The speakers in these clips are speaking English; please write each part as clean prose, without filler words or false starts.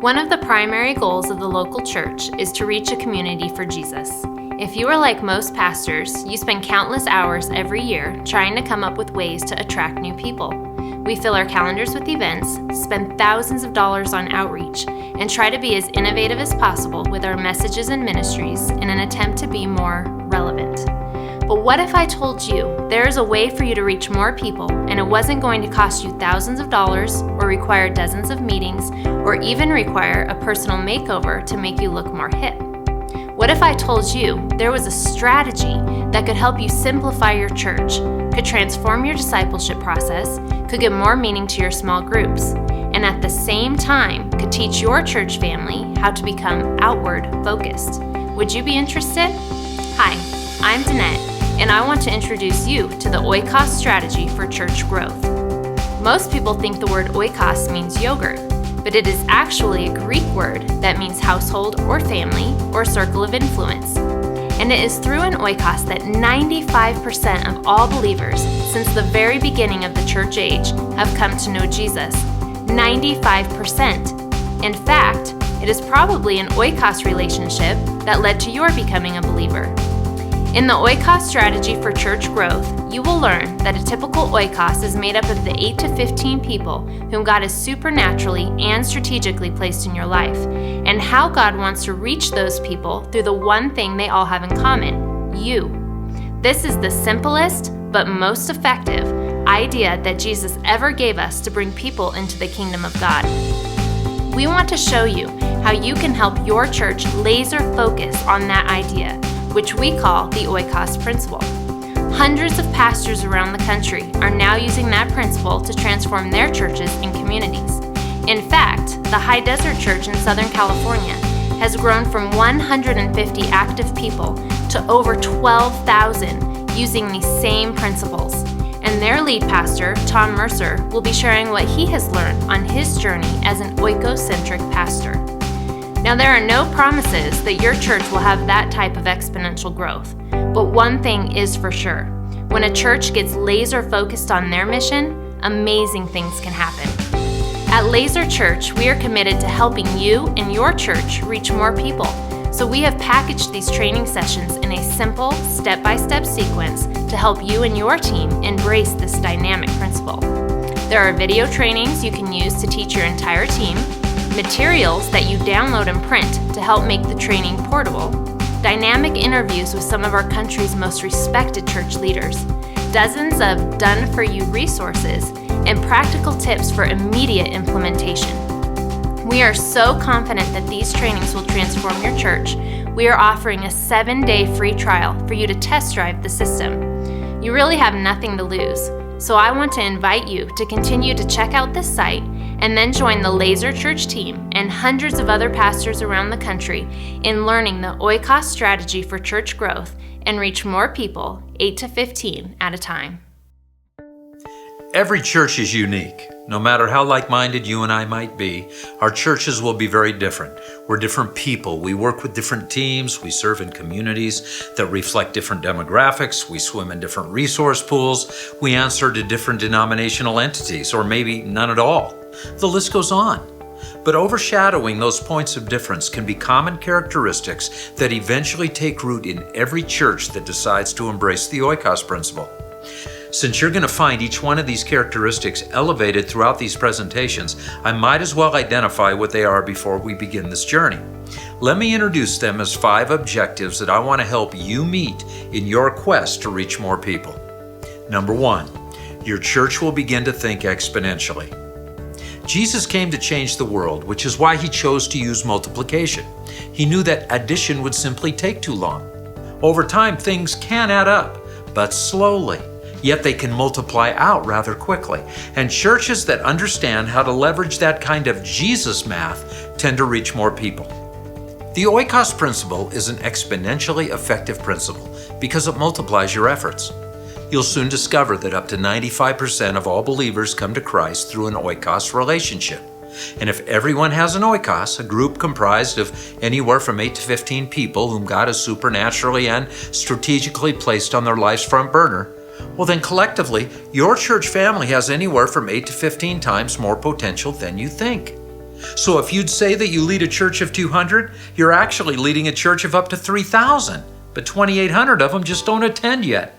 One of the primary goals of the local church is to reach a community for Jesus. If you are like most pastors, you spend countless hours every year trying to come up with ways to attract new people. We fill our calendars with events, spend thousands of dollars on outreach, and try to be as innovative as possible with our messages and ministries in an attempt to be more relevant. But what if I told you there is a way for you to reach more people and it wasn't going to cost you thousands of dollars or require dozens of meetings or even require a personal makeover to make you look more hip? What if I told you there was a strategy that could help you simplify your church, could transform your discipleship process, could give more meaning to your small groups, and at the same time could teach your church family how to become outward focused? Would you be interested? Hi, I'm Danette, and I want to introduce you to the Oikos strategy for church growth. Most people think the word oikos means yogurt, but it is actually a Greek word that means household or family or circle of influence. And it is through an oikos that 95% of all believers since the very beginning of the church age have come to know Jesus. 95%. In fact, it is probably an oikos relationship that led to your becoming a believer. In the Oikos strategy for church growth, you will learn that a typical oikos is made up of the 8 to 15 people whom God has supernaturally and strategically placed in your life, and how God wants to reach those people through the one thing they all have in common: you. This is the simplest but most effective idea that Jesus ever gave us to bring people into the kingdom of God. We want to show you how you can help your church laser focus on that idea, which we call the Oikos principle. Hundreds of pastors around the country are now using that principle to transform their churches and communities. In fact, the High Desert Church in Southern California has grown from 150 active people to over 12,000 using these same principles. And their lead pastor, Tom Mercer, will be sharing what he has learned on his journey as an oikocentric pastor. Now, there are no promises that your church will have that type of exponential growth, but one thing is for sure. When a church gets laser focused on their mission, amazing things can happen. At Laser Church, we are committed to helping you and your church reach more people, so we have packaged these training sessions in a simple, step-by-step sequence to help you and your team embrace this dynamic principle. There are video trainings you can use to teach your entire team, materials that you download and print to help make the training portable, dynamic interviews with some of our country's most respected church leaders, dozens of done-for-you resources, and practical tips for immediate implementation. We are so confident that these trainings will transform your church. We are offering a 7-day free trial for you to test drive the system. You really have nothing to lose, so I want to invite you to continue to check out this site and then join the Laser Church team and hundreds of other pastors around the country in learning the Oikos strategy for church growth and reach more people, 8 to 15 at a time. Every church is unique. No matter how like-minded you and I might be, our churches will be very different. We're different people. We work with different teams. We serve in communities that reflect different demographics. We swim in different resource pools. We answer to different denominational entities, or maybe none at all. The list goes on. But overshadowing those points of difference can be common characteristics that eventually take root in every church that decides to embrace the Oikos principle. Since you're going to find each one of these characteristics elevated throughout these presentations, I might as well identify what they are before we begin this journey. Let me introduce them as 5 objectives that I want to help you meet in your quest to reach more people. Number 1, your church will begin to think exponentially. Jesus came to change the world, which is why he chose to use multiplication. He knew that addition would simply take too long. Over time, things can add up, but slowly. Yet they can multiply out rather quickly. And churches that understand how to leverage that kind of Jesus math tend to reach more people. The Oikos principle is an exponentially effective principle because it multiplies your efforts. You'll soon discover that up to 95% of all believers come to Christ through an Oikos relationship. And if everyone has an Oikos, a group comprised of anywhere from 8 to 15 people whom God has supernaturally and strategically placed on their life's front burner, well then collectively, your church family has anywhere from 8 to 15 times more potential than you think. So if you'd say that you lead a church of 200, you're actually leading a church of up to 3,000, but 2,800 of them just don't attend yet.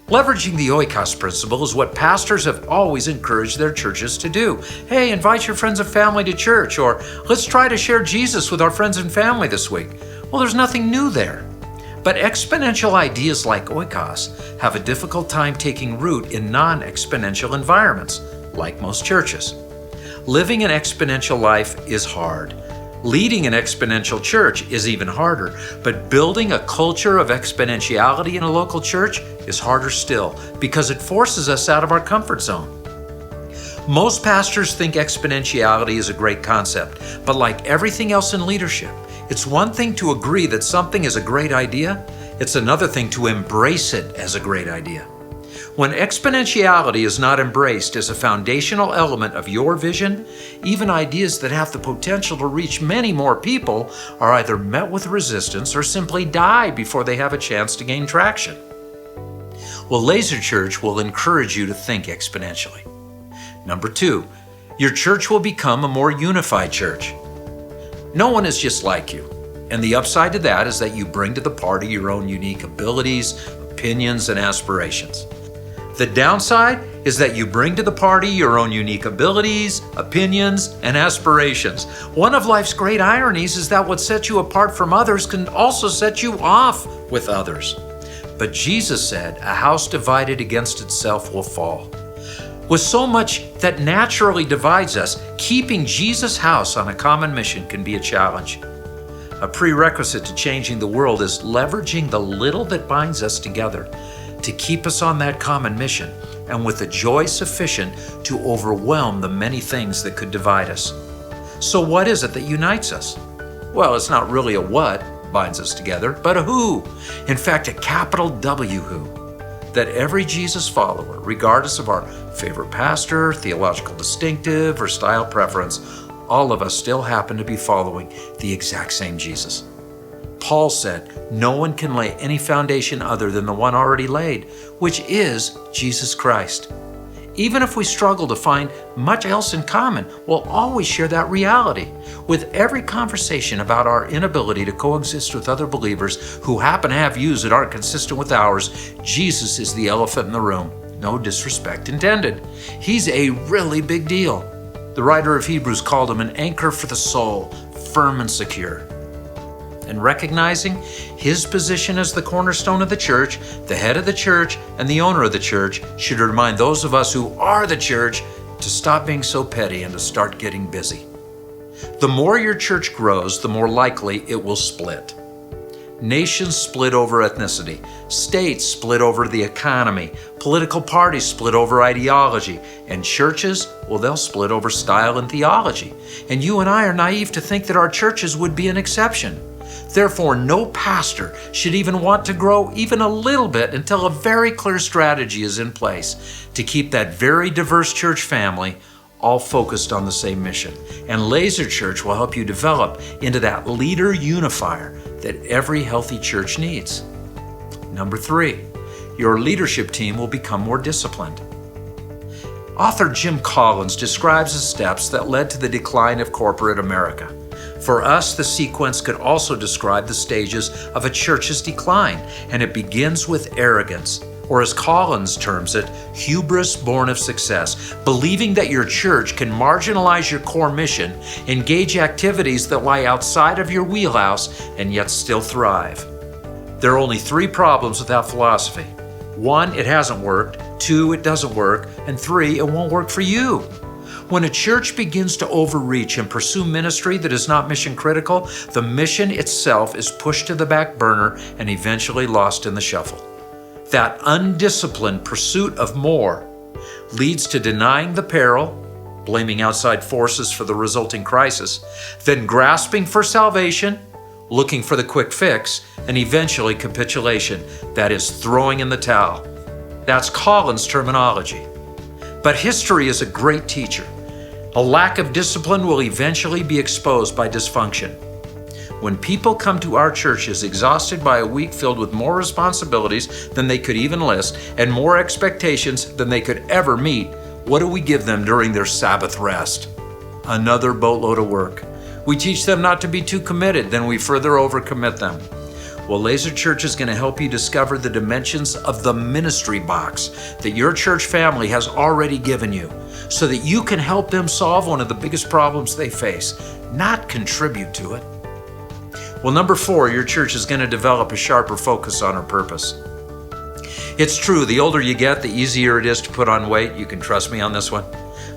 Leveraging the Oikos principle is what pastors have always encouraged their churches to do. Hey, invite your friends and family to church, or let's try to share Jesus with our friends and family this week. Well, there's nothing new there. But exponential ideas like Oikos have a difficult time taking root in non-exponential environments, like most churches. Living an exponential life is hard. Leading an exponential church is even harder, but building a culture of exponentiality in a local church is harder still because it forces us out of our comfort zone. Most pastors think exponentiality is a great concept, but like everything else in leadership, it's one thing to agree that something is a great idea, it's another thing to embrace it as a great idea. When exponentiality is not embraced as a foundational element of your vision, even ideas that have the potential to reach many more people are either met with resistance or simply die before they have a chance to gain traction. Well, Laser Church will encourage you to think exponentially. Number 2, your church will become a more unified church. No one is just like you, and the upside to that is that you bring to the party your own unique abilities, opinions, and aspirations. The downside is that you bring to the party your own unique abilities, opinions, and aspirations. One of life's great ironies is that what sets you apart from others can also set you off with others. But Jesus said, "A house divided against itself will fall." With so much that naturally divides us, keeping Jesus' house on a common mission can be a challenge. A prerequisite to changing the world is leveraging the little that binds us together to keep us on that common mission, and with a joy sufficient to overwhelm the many things that could divide us. So what is it that unites us? Well, it's not really a what binds us together, but a who. In fact, a capital W who. That every Jesus follower, regardless of our favorite pastor, theological distinctive, or style preference, all of us still happen to be following the exact same Jesus. Paul said, "No one can lay any foundation other than the one already laid, which is Jesus Christ." Even if we struggle to find much else in common, we'll always share that reality. With every conversation about our inability to coexist with other believers who happen to have views that aren't consistent with ours, Jesus is the elephant in the room. No disrespect intended. He's a really big deal. The writer of Hebrews called him an anchor for the soul, firm and secure. And recognizing his position as the cornerstone of the church, the head of the church, and the owner of the church should remind those of us who are the church to stop being so petty and to start getting busy. The more your church grows, the more likely it will split. Nations split over ethnicity, states split over the economy, political parties split over ideology, and churches, well, they'll split over style and theology. And you and I are naive to think that our churches would be an exception. Therefore, no pastor should even want to grow even a little bit until a very clear strategy is in place to keep that very diverse church family all focused on the same mission. And Laser Church will help you develop into that leader unifier that every healthy church needs. Number 3, your leadership team will become more disciplined. Author Jim Collins describes the steps that led to the decline of corporate America. For us, the sequence could also describe the stages of a church's decline, and it begins with arrogance, or as Collins terms it, hubris born of success, believing that your church can marginalize your core mission, engage activities that lie outside of your wheelhouse, and yet still thrive. There are only 3 problems with that philosophy. 1, it hasn't worked. 2, it doesn't work. And 3, it won't work for you. When a church begins to overreach and pursue ministry that is not mission critical, the mission itself is pushed to the back burner and eventually lost in the shuffle. That undisciplined pursuit of more leads to denying the peril, blaming outside forces for the resulting crisis, then grasping for salvation, looking for the quick fix, and eventually capitulation, that is throwing in the towel. That's Collins' terminology. But history is a great teacher. A lack of discipline will eventually be exposed by dysfunction. When people come to our churches exhausted by a week filled with more responsibilities than they could even list and more expectations than they could ever meet, what do we give them during their Sabbath rest? Another boatload of work. We teach them not to be too committed, then we further overcommit them. Well, Laser Church is going to help you discover the dimensions of the ministry box that your church family has already given you so that you can help them solve one of the biggest problems they face, not contribute to it. Well, number 4, your church is going to develop a sharper focus on her purpose. It's true, the older you get, the easier it is to put on weight. You can trust me on this one.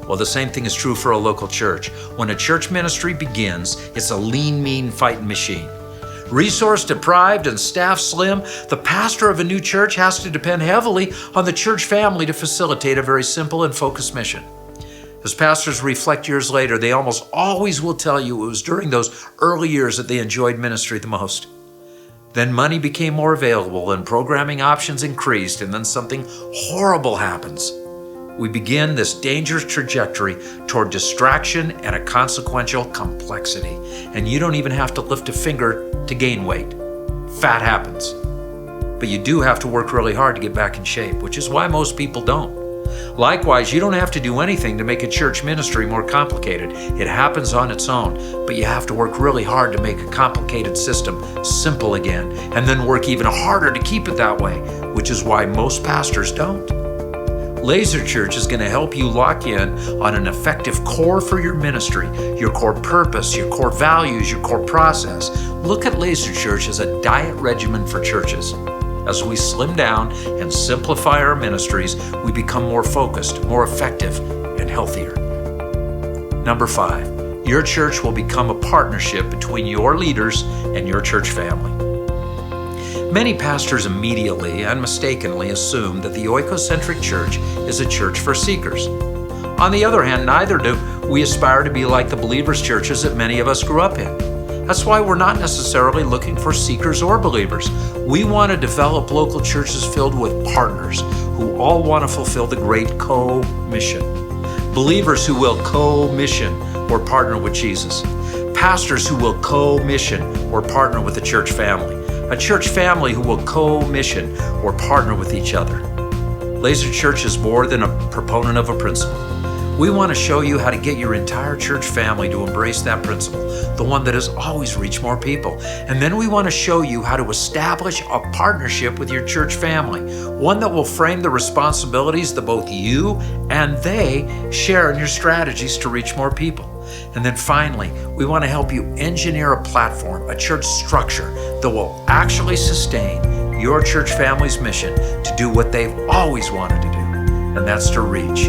Well, the same thing is true for a local church. When a church ministry begins, it's a lean, mean fighting machine. Resource deprived and staff slim, the pastor of a new church has to depend heavily on the church family to facilitate a very simple and focused mission. As pastors reflect years later, they almost always will tell you it was during those early years that they enjoyed ministry the most. Then money became more available and programming options increased, and then something horrible happens. We begin this dangerous trajectory toward distraction and a consequential complexity. And you don't even have to lift a finger to gain weight. Fat happens. But you do have to work really hard to get back in shape, which is why most people don't. Likewise, you don't have to do anything to make a church ministry more complicated. It happens on its own, but you have to work really hard to make a complicated system simple again, and then work even harder to keep it that way, which is why most pastors don't. Laser Church is going to help you lock in on an effective core for your ministry, your core purpose, your core values, your core process. Look at Laser Church as a diet regimen for churches. As we slim down and simplify our ministries, we become more focused, more effective, and healthier. Number 5, your church will become a partnership between your leaders and your church family. Many pastors immediately and mistakenly assume that the Oikos-centric church is a church for seekers. On the other hand, neither do we aspire to be like the believers' churches that many of us grew up in. That's why we're not necessarily looking for seekers or believers. We want to develop local churches filled with partners who all want to fulfill the great co-mission. Believers who will co-mission or partner with Jesus. Pastors who will co-mission or partner with the church family. A church family who will co-mission or partner with each other. Laser Church is more than a proponent of a principle. We want to show you how to get your entire church family to embrace that principle, the one that has always reached more people. And then we want to show you how to establish a partnership with your church family, one that will frame the responsibilities that both you and they share in your strategies to reach more people. And then finally, we want to help you engineer a platform, a church structure that will actually sustain your church family's mission to do what they've always wanted to do, and that's to reach